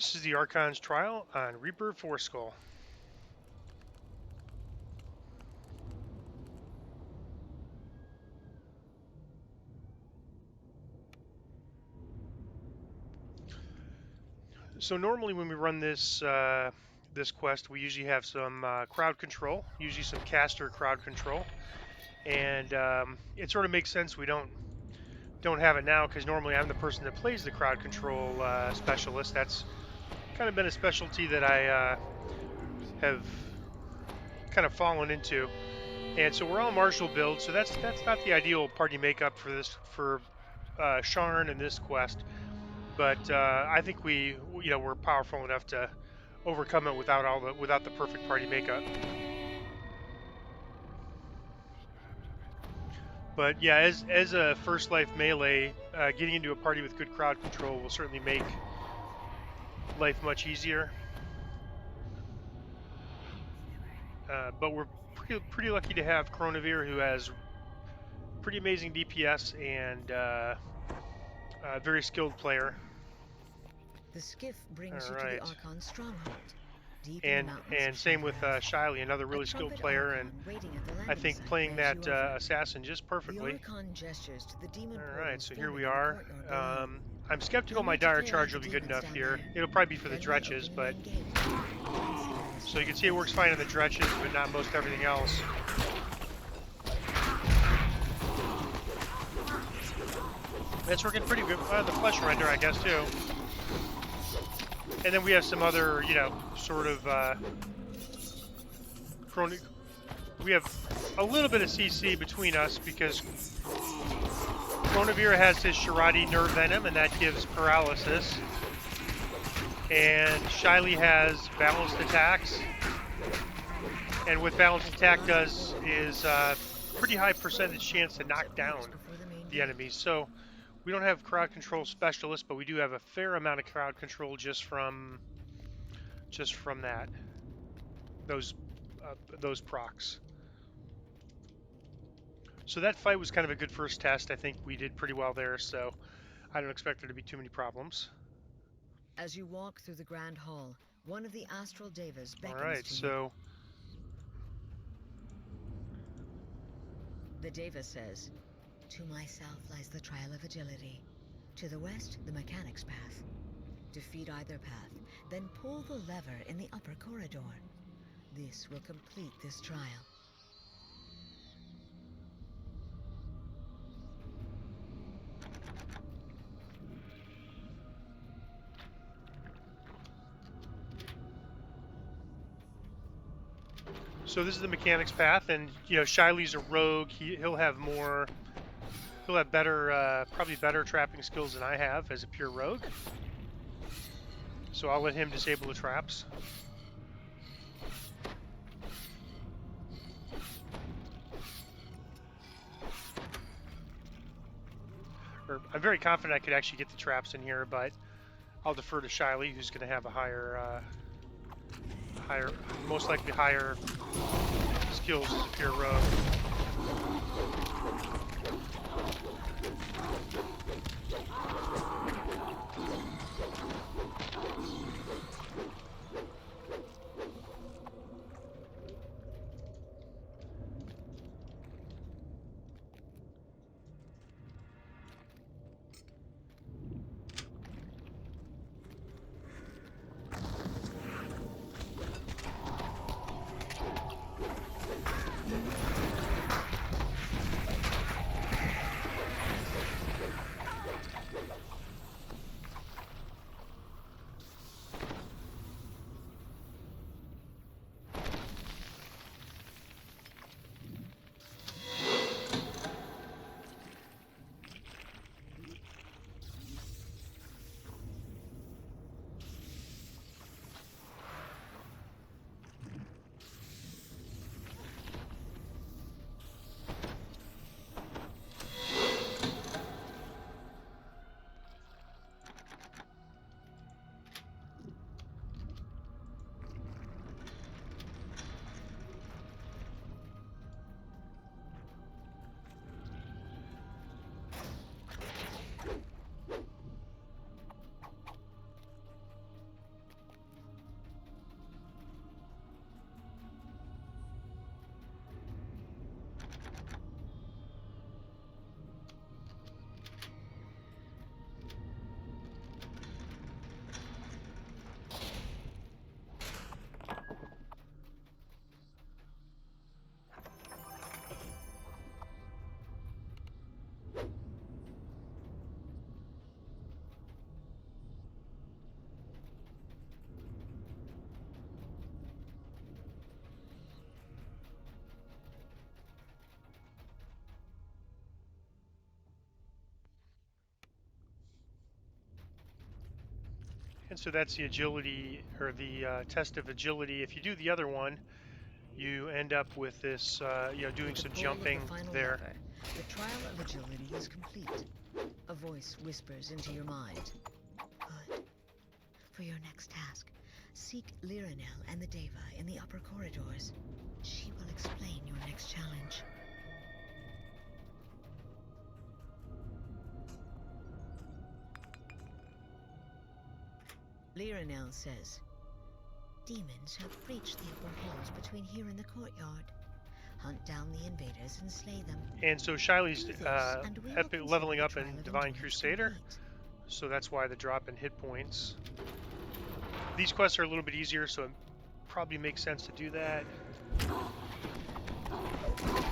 This is the Archon's trial on Reaper Skull. So normally when we run this this quest, we usually have some crowd control, usually some caster crowd control, and it sort of makes sense we don't have it now because normally I'm the person that plays the crowd control specialist. That's kind of been a specialty that I have kind of fallen into. And so we're all martial build, so that's not the ideal party makeup for this for Sharn and this quest. But I think we're powerful enough to overcome it without the perfect party makeup. But yeah, as a first life melee, getting into a party with good crowd control will certainly make life much easier. But we're pretty lucky to have Chronivir, who has pretty amazing DPS and a very skilled player. The skiff brings All you to right. the Archon stronghold, deep in And the mountains of same with Shiley, another really skilled player, and I think playing that assassin just perfectly. The Archon gestures to the demon Alright, so here forming we in the are. courtyard below. I'm skeptical You'll my need to dire clear charge out will the be good demons enough down here. there. It'll probably be for the Then by dretches, opening but the main gate. so you can see it works fine in the dretches, but not most everything else. That's working pretty good. The flesh render, I guess, too. And then we have some other, sort of we have a little bit of CC between us because Chronivir has his Shirati Nerve Venom, and that gives paralysis. And Shiley has balanced attacks. And what balanced attack does is pretty high percentage chance to knock down the enemies. So we don't have crowd control specialists, but we do have a fair amount of crowd control just from that. Those procs. So that fight was kind of a good first test. I think we did pretty well there, so I don't expect there to be too many problems. As you walk through the grand hall, one of the astral devas beckons Alright, to so you. The deva says, "To my south lies the trial of agility. To the west, the mechanics path. Defeat either path, then pull the lever in the upper corridor. This will complete this trial." So this is the mechanics path, and Shiley's a rogue. He'll have better, probably better trapping skills than I have as a pure rogue. So I'll let him disable the traps. I'm very confident I could actually get the traps in here, but I'll defer to Shiley, who's going to have a most likely higher skills as a pure rogue. And so that's the agility, or the test of agility. If you do the other one, you end up with this, doing With the some pull of the jumping final there. lever, the trial of agility is complete. A voice whispers into your mind. Good. For your next task, seek Liranel and the Deva in the upper corridors. She will explain your next challenge. Liranel says, demons have breached the upper halls between here and the courtyard. Hunt down the invaders and slay them. And so Shiley's Do this, and we will consider leveling the up trial in of Divine endurance Crusader, complete. so that's why the drop in hit points. These quests are a little bit easier, so it probably makes sense to do that.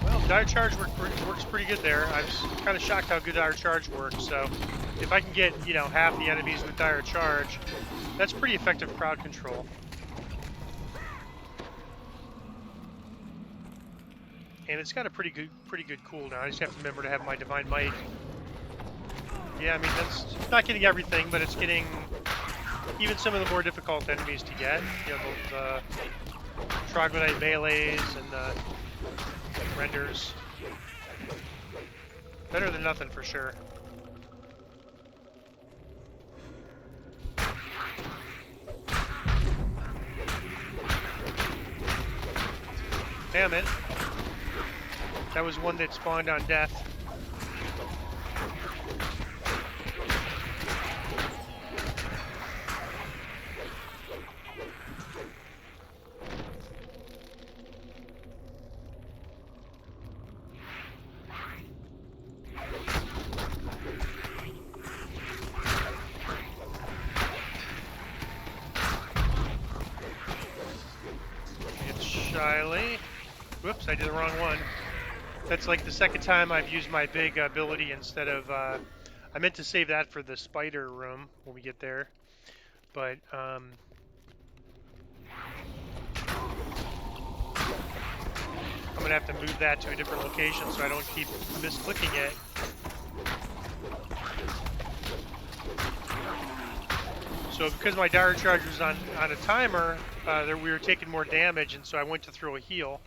Well, Dire Charge works pretty good there. I was kind of shocked how good Dire Charge works, so if I can get, half the enemies with Dire Charge, that's pretty effective crowd control. And it's got a pretty good cooldown. I just have to remember to have my Divine Might. Yeah, I mean, that's not getting everything, but it's getting even some of the more difficult enemies to get. The Troglodyte melees and the renders. Better than nothing for sure. Damn it. That was one that spawned on death. It's Shiley. Whoops, I did the wrong one. That's like the second time I've used my big ability instead of... I meant to save that for the spider room when we get there. But, I'm going to have to move that to a different location so I don't keep misclicking it. So because my Dire Charge was on a timer, we were taking more damage, and so I went to throw a heal.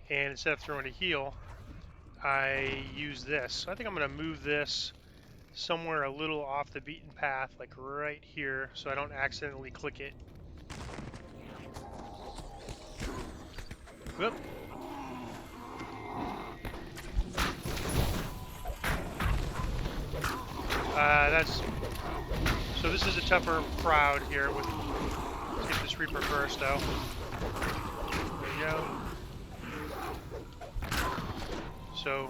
And instead of throwing a heal, I use this. So I think I'm going to move this somewhere a little off the beaten path, like right here, so I don't accidentally click it. Whoop. So this is a tougher crowd here. Let's get this Reaper first, though. There we go. So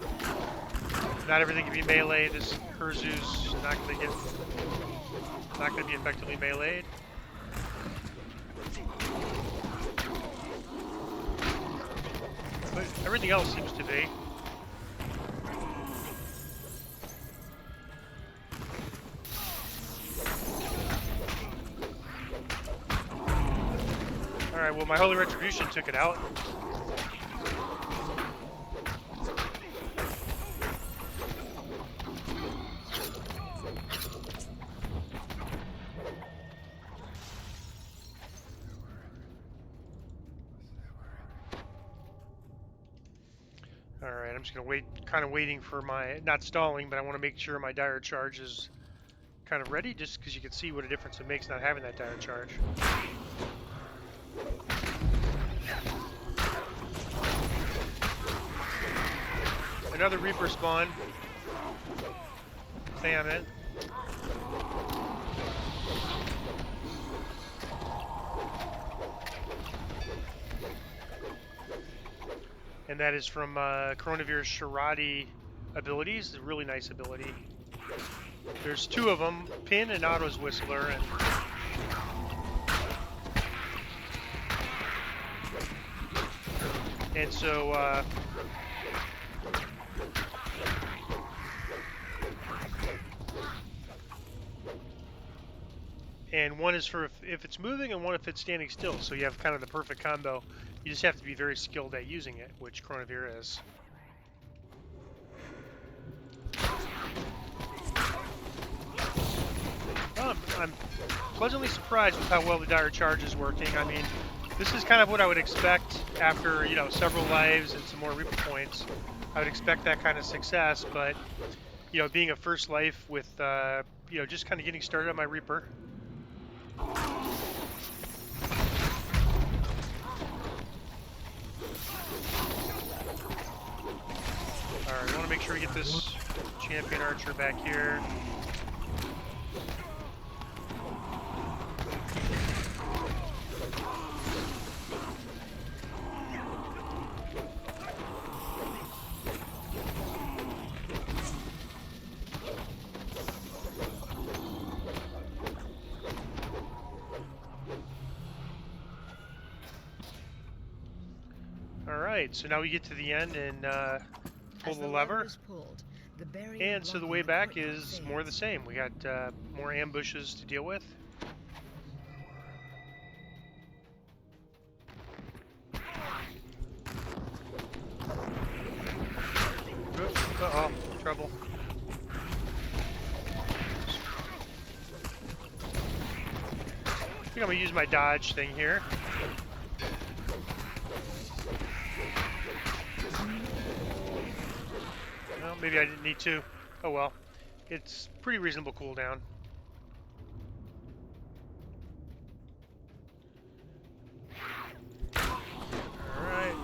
not everything can be melee. This Herzu's not going to be effectively meleeed. But everything else seems to be. Alright, well my Holy Retribution took it out. Alright, I'm just going to wait, kind of waiting for my, not stalling, but I want to make sure my Dire Charge is kind of ready, just because you can see what a difference it makes not having that Dire Charge. Another Reaper spawn. Damn it. And that is from Coronavirus Sharadi abilities. A really nice ability. There's two of them, Pin and Otto's Whistler, and so and one is for if it's moving and one if it's standing still, so you have kind of the perfect combo. You just have to be very skilled at using it, which Coronavirus is. I'm pleasantly surprised with how well the dire charge is working. I mean, this is kind of what I would expect after, you know, several lives and some more Reaper points. I would expect that kind of success, but, you know, being a first life with, you know, just kind of getting started on my Reaper. Alright, I want to make sure we get this champion archer back here. Alright, so now we get to the end and pull the lever. Pulled, the And so the way back is more the same. We got more ambushes to deal with. Uh-oh, trouble. I think I'm going to use my dodge thing here. Well, maybe I didn't need to. Oh well. It's pretty reasonable cooldown. Alright.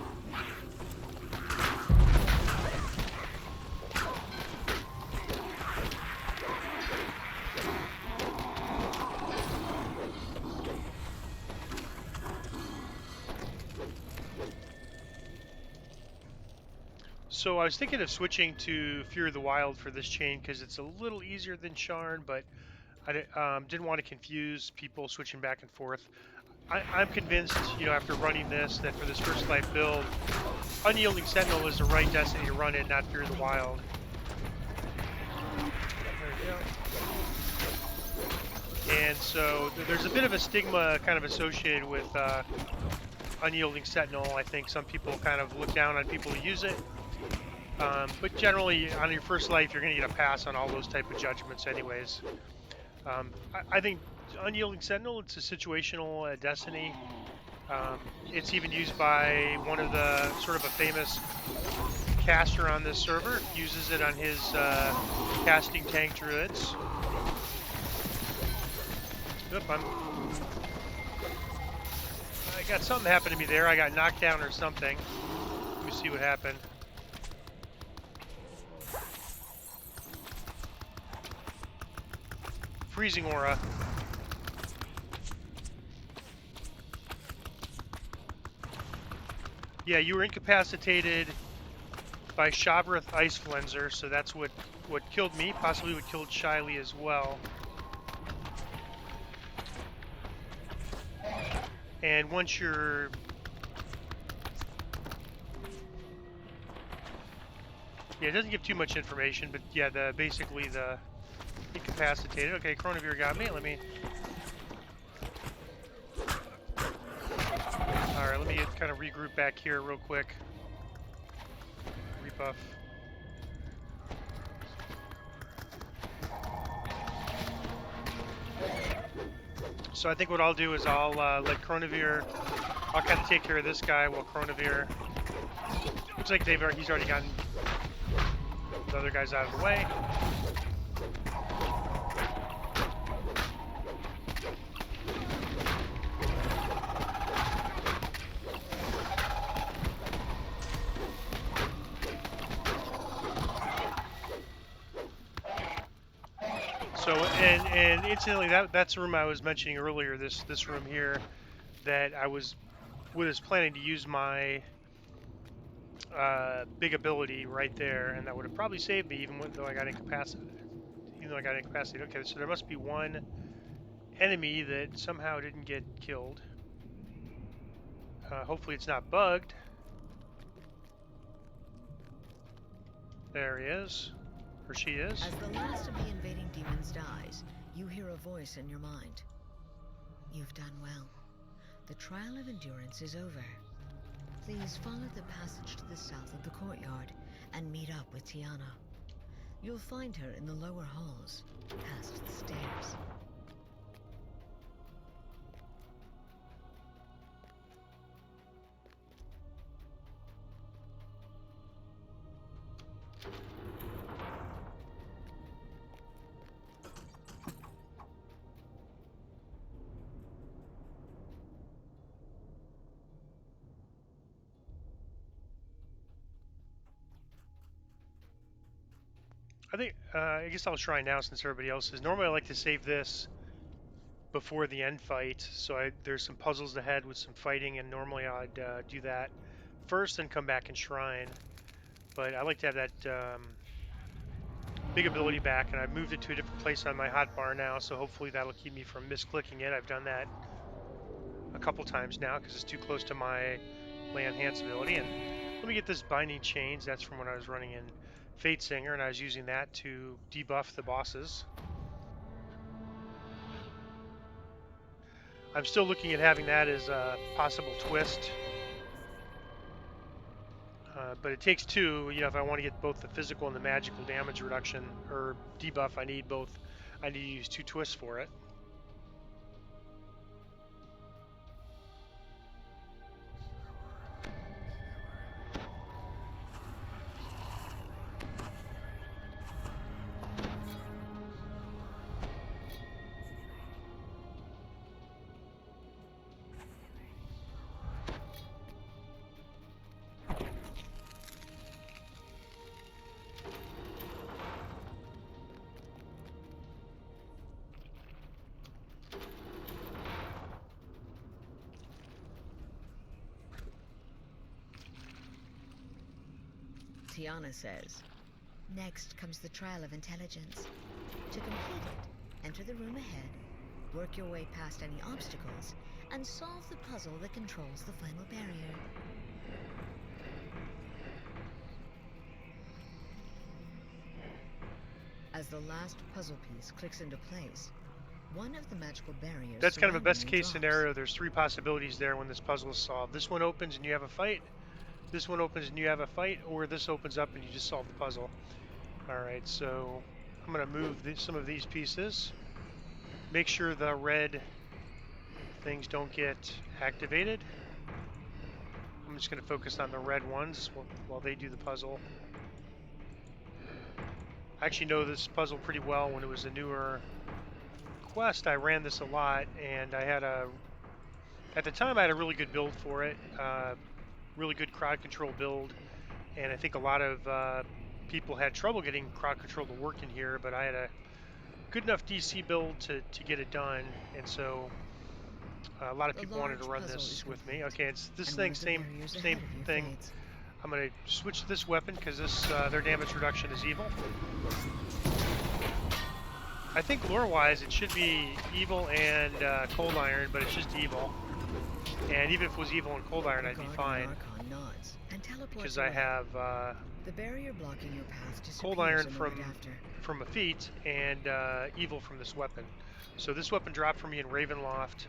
So I was thinking of switching to Fear of the Wild for this chain because it's a little easier than Sharn, but I didn't want to confuse people switching back and forth. I'm convinced, you know, after running this, that for this first life build, Unyielding Sentinel is the right destiny to run it, not Fear of the Wild. There we go. And so there's a bit of a stigma kind of associated with Unyielding Sentinel. I think some people kind of look down on people who use it. But generally, on your first life, you're going to get a pass on all those type of judgments anyways. I think Unyielding Sentinel, it's a situational destiny. It's even used by one of the sort of a famous caster on this server. Uses it on his casting tank druids. Oop, I got something happened to me there. I got knocked down or something. Let me see what happened. Freezing aura. Yeah, you were incapacitated by Shabrith Ice Flenser, so that's what killed me, possibly what killed Shiley as well. And once you're... Yeah, it doesn't give too much information, but yeah, basically the incapacitated. Okay, Chronivir got me. Let me... Alright, let me kind of regroup back here real quick. Rebuff. So I think what I'll do is I'll let Chronivir... I'll kind of take care of this guy while Chronivir... Looks like he's already gotten the other guys out of the way. So, and incidentally, that's the room I was mentioning earlier, this room here, that I was planning to use my big ability right there, and that would have probably saved me even though I got incapacitated. Okay, so there must be one enemy that somehow didn't get killed. Hopefully it's not bugged. There he is. Or she is. As the last of the invading demons dies, you hear a voice in your mind. You've done well. The trial of endurance is over. Please follow the passage to the south of the courtyard and meet up with Tiana. You'll find her in the lower halls, past the stairs. I think, I guess I'll try now since everybody else is. Normally I like to save this before the end fight, so there's some puzzles ahead with some fighting, and normally I'd do that first and come back and shrine. But I like to have that big ability back, and I've moved it to a different place on my hotbar now, so hopefully that'll keep me from misclicking it. I've done that a couple times now because it's too close to my lay on hands ability. And let me get this binding chains. That's from when I was running in Fate Singer, and I was using that to debuff the bosses. I'm still looking at having that as a possible twist, but it takes two. You know, if I want to get both the physical and the magical damage reduction or debuff, I need both. I need to use two twists for it. Tiana says, next comes the trial of intelligence. To complete it, enter the room ahead, work your way past any obstacles, and solve the puzzle that controls the final barrier. As the last puzzle piece clicks into place, one of the magical barriers. That's kind of a best case drops. scenario. There's three possibilities there when this puzzle is solved. This one opens and you have a fight. This one opens and you have a fight, or this opens up and you just solve the puzzle. Alright, so I'm going to move some of these pieces. Make sure the red things don't get activated. I'm just going to focus on the red ones while they do the puzzle. I actually know this puzzle pretty well. When it was a newer quest, I ran this a lot, and I had at the time I had a really good build for it. Really good crowd control build, and I think a lot of people had trouble getting crowd control to work in here, but I had a good enough DC build to get it done, and so a lot of people wanted to run this with me. Okay, it's this thing, same thing. I'm going to switch to this weapon because this their damage reduction is evil. I think lore-wise it should be evil and cold iron, but it's just evil. And even if it was evil and cold iron, I'd be fine. Because I have the barrier blocking your path cold iron from a feat and evil from this weapon. So this weapon dropped for me in Ravenloft.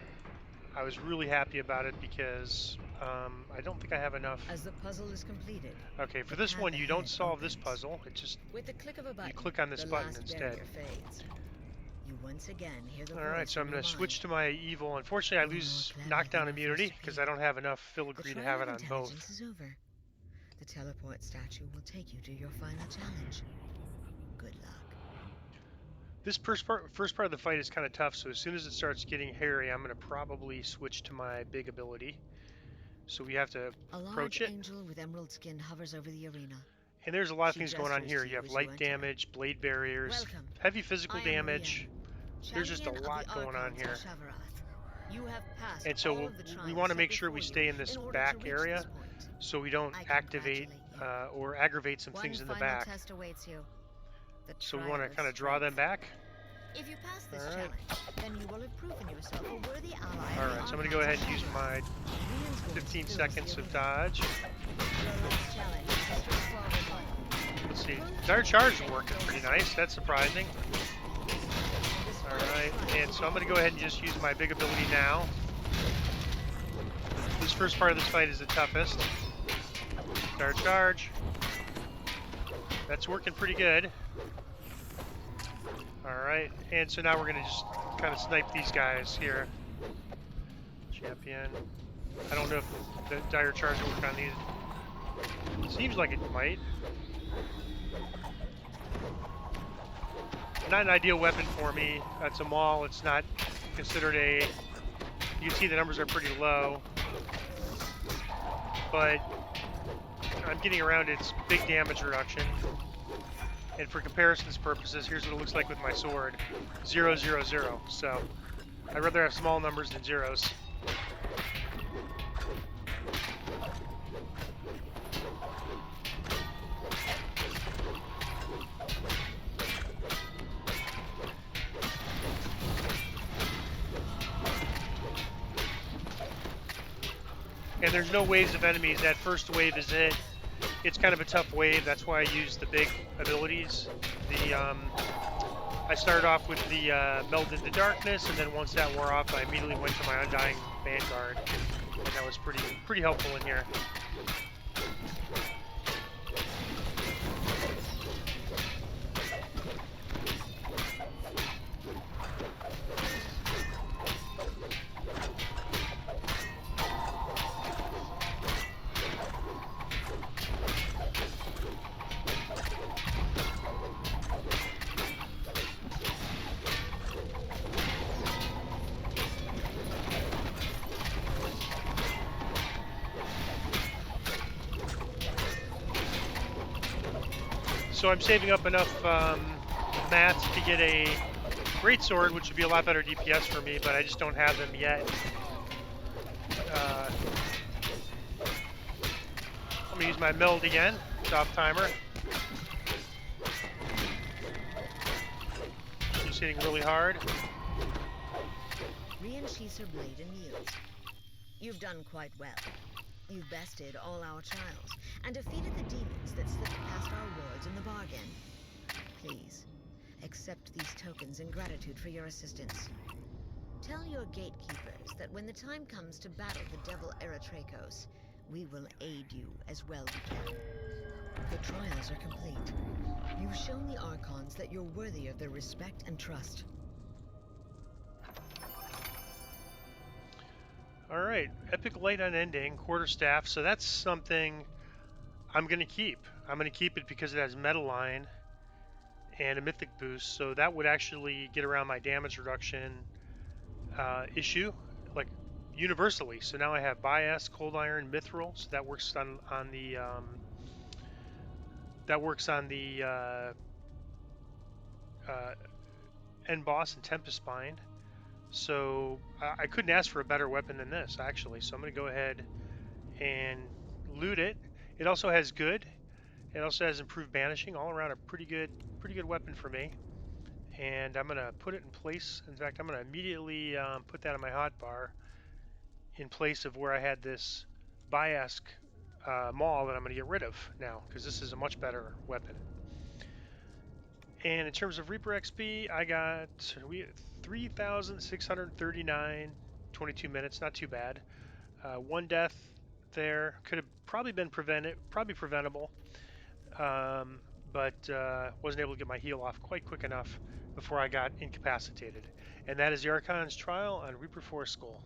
I was really happy about it because I don't think I have enough. As the puzzle is completed. Okay, for this one you don't solve this puzzle. It just with the click of a button, you click on this button instead. You once again hear the Alright, so I'm going to switch to my evil. Unfortunately, I lose knockdown immunity because I don't have enough filigree to have it on both. Is over. The teleport statue will take you to your final challenge. Good luck. This first part of the fight is kind of tough, so as soon as it starts getting hairy, I'm going to probably switch to my big ability. So we have to approach it. A large angel with emerald skin hovers over the arena. And there's a lot of things going on here. You have light damage, blade barriers, heavy physical damage. There's just a lot going on here. And so we want to make sure we stay in this back area so we don't activate or aggravate some things in the back. So we want to kind of draw them back. If you pass this challenge, then you will have proven yourself a worthy ally. Alright, so I'm going to go ahead and use my 15 seconds of dodge. Let's see. Dire Charge is working pretty nice. That's surprising. Alright, and so I'm going to go ahead and just use my big ability now. This first part of this fight is the toughest. Dire Charge. That's working pretty good. Alright, and so now we're going to just kind of snipe these guys here. Champion. I don't know if the Dire Charge will work on these. Seems like it might. Not an ideal weapon for me. It's a maul. It's not considered a... You can see the numbers are pretty low. But I'm getting around its big damage reduction. And for comparison's purposes, here's what it looks like with my sword. 0, 0, 0. So I'd rather have small numbers than zeros. And there's no waves of enemies. That first wave is it. It's kind of a tough wave. That's why I use the big abilities. I started off with the Meld into Darkness, and then once that wore off, I immediately went to my Undying Vanguard, and that was pretty helpful in here. So I'm saving up enough mats to get a great sword, which would be a lot better DPS for me, but I just don't have them yet. I'm gonna use my Meld again, stop timer. Just hitting really hard. Re-unsheath her blade and yield. You've done quite well. You've bested all our trials and defeated the demons that slipped past our wards in the bargain. Please, accept these tokens in gratitude for your assistance. Tell your gatekeepers that when the time comes to battle the devil Eritrakos, we will aid you as well we can. The trials are complete. You've shown the Archons that you're worthy of their respect and trust. Alright, Epic Light Unending, Quarterstaff, so that's something I'm going to keep. I'm going to keep it because it has Metal Line and a Mythic boost, so that would actually get around my damage reduction issue, like universally. So now I have Bias, Cold Iron, Mithril, so that works on the uh, End Boss and Tempest Bind. So I couldn't ask for a better weapon than this, actually. So I'm going to go ahead and loot it. It also has good. It also has improved banishing. All around a pretty good weapon for me. And I'm going to put it in place. In fact, I'm going to immediately put that on my hotbar in place of where I had this Biask Maul that I'm going to get rid of now, because this is a much better weapon. And in terms of Reaper XP, I got 3,639, 22 minutes, not too bad. One death there could have probably been probably preventable, um, but wasn't able to get my heal off quite quick enough before I got incapacitated. And that is the Archon's trial on Reaper Force Skull.